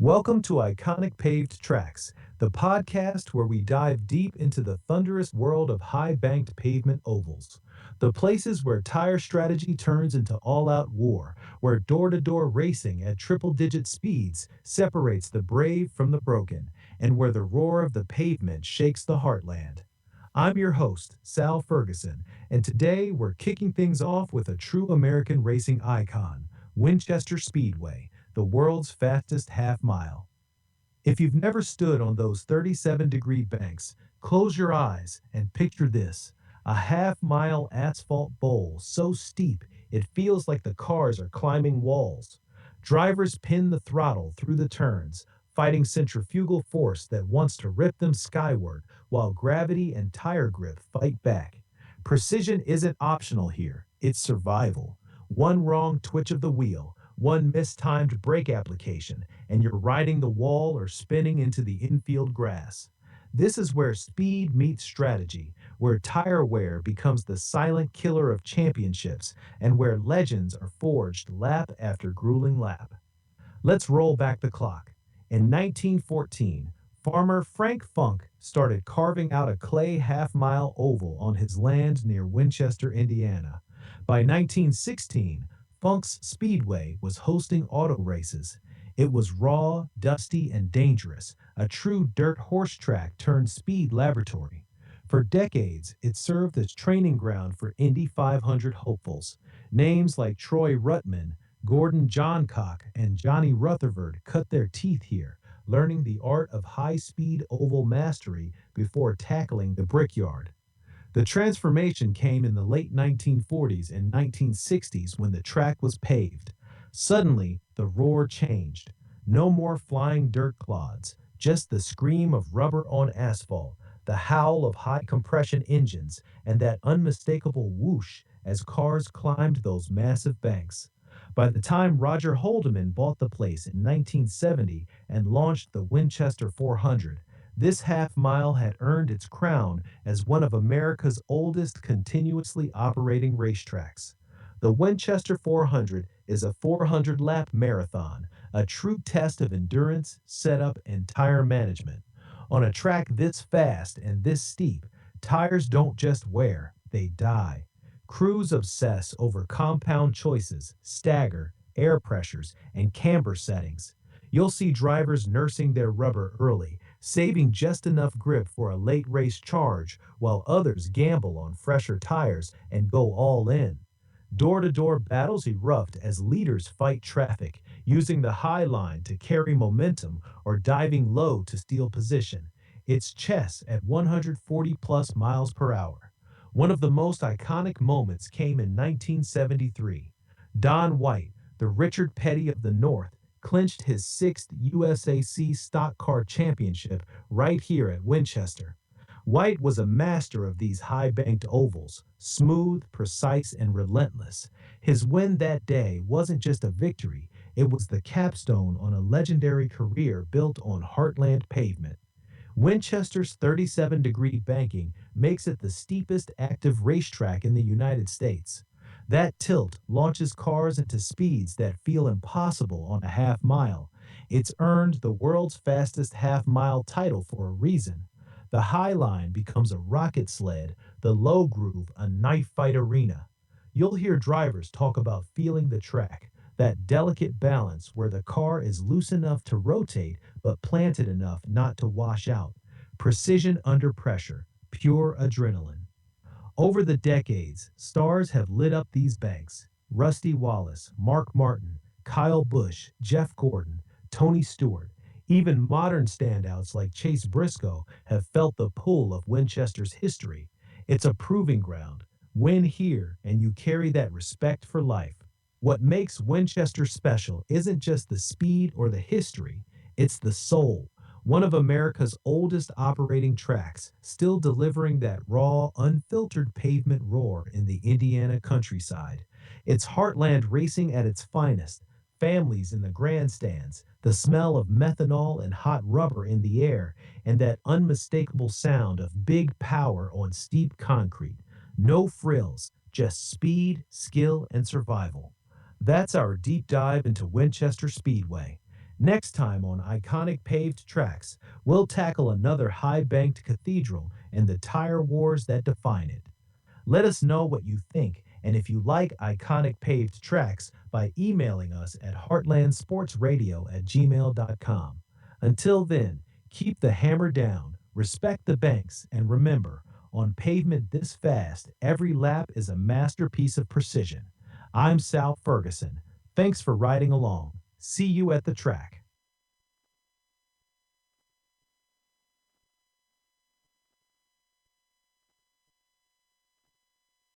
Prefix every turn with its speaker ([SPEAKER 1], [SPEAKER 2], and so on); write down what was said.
[SPEAKER 1] Welcome to Iconic Paved Tracks, the podcast where we dive deep into the thunderous world of high-banked pavement ovals. The places where tire strategy turns into all-out war, where door-to-door racing at triple-digit speeds separates the brave from the broken, and where the roar of the pavement shakes the heartland. I'm your host, Sal Ferguson, and today we're kicking things off with a true American racing icon, Winchester Speedway, the world's fastest half mile. If you've never stood on those 37-degree banks, close your eyes and picture this: a half-mile asphalt bowl so steep it feels like the cars are climbing walls. Drivers pin the throttle through the turns, fighting centrifugal force that wants to rip them skyward, while gravity and tire grip fight back. Precision isn't optional here, it's survival. One wrong twitch of the wheel, one mistimed brake application, and you're riding the wall or spinning into the infield grass. This is where speed meets strategy, where tire wear becomes the silent killer of championships, and where legends are forged lap after grueling lap. Let's roll back the clock. In 1914, farmer Frank Funk started carving out a clay half-mile oval on his land near Winchester, Indiana. By 1916, Funk's Speedway was hosting auto races. It was raw, dusty, and dangerous, a true dirt horse track turned speed laboratory. For decades, it served as training ground for Indy 500 hopefuls. Names like Troy Ruttman, Gordon Johncock, and Johnny Rutherford cut their teeth here, learning the art of high-speed oval mastery before tackling the brickyard. The transformation came in the late 1940s and 1960s when the track was paved. Suddenly, the roar changed. No more flying dirt clods, just the scream of rubber on asphalt, the howl of high compression engines, and that unmistakable whoosh as cars climbed those massive banks. By the time Roger Haldeman bought the place in 1970 and launched the Winchester 400, this half mile had earned its crown as one of America's oldest continuously operating racetracks. The Winchester 400 is a 400-lap marathon, a true test of endurance, setup, and tire management. On a track this fast and this steep, tires don't just wear, they die. Crews obsess over compound choices, stagger, air pressures, and camber settings. You'll see drivers nursing their rubber early, saving just enough grip for a late race charge, while others gamble on fresher tires and go all in. Door-to-door battles erupt as leaders fight traffic, using the high line to carry momentum or diving low to steal position. It's chess at 140 plus miles per hour. One of the most iconic moments came in 1973. Don White, the Richard Petty of the North, clinched his sixth USAC Stock Car Championship right here at Winchester. White was a master of these high-banked ovals, smooth, precise, and relentless. His win that day wasn't just a victory, it was the capstone on a legendary career built on heartland pavement. Winchester's 37-degree banking makes it the steepest active racetrack in the United States. That tilt launches cars into speeds that feel impossible on a half mile. It's earned the world's fastest half mile title for a reason. The high line becomes a rocket sled, the low groove a knife fight arena. You'll hear drivers talk about feeling the track, that delicate balance where the car is loose enough to rotate but planted enough not to wash out. Precision under pressure, pure adrenaline. Over the decades, stars have lit up these banks. Rusty Wallace, Mark Martin, Kyle Busch, Jeff Gordon, Tony Stewart. Even modern standouts like Chase Briscoe have felt the pull of Winchester's history. It's a proving ground. Win here, and you carry that respect for life. What makes Winchester special isn't just the speed or the history, it's the soul. One of America's oldest operating tracks, still delivering that raw, unfiltered pavement roar in the Indiana countryside. It's heartland racing at its finest. Families in the grandstands, the smell of methanol and hot rubber in the air, and that unmistakable sound of big power on steep concrete. No frills, just speed, skill, and survival. That's our deep dive into Winchester Speedway. Next time on Iconic Paved Tracks, we'll tackle another high banked cathedral and the tire wars that define it. Let us know what you think and if you like Iconic Paved Tracks by emailing us at heartlandsportsradio@gmail.com. Until then, keep the hammer down, respect the banks, and remember, on pavement this fast, every lap is a masterpiece of precision. I'm Sal Ferguson. Thanks for riding along. See you at the track.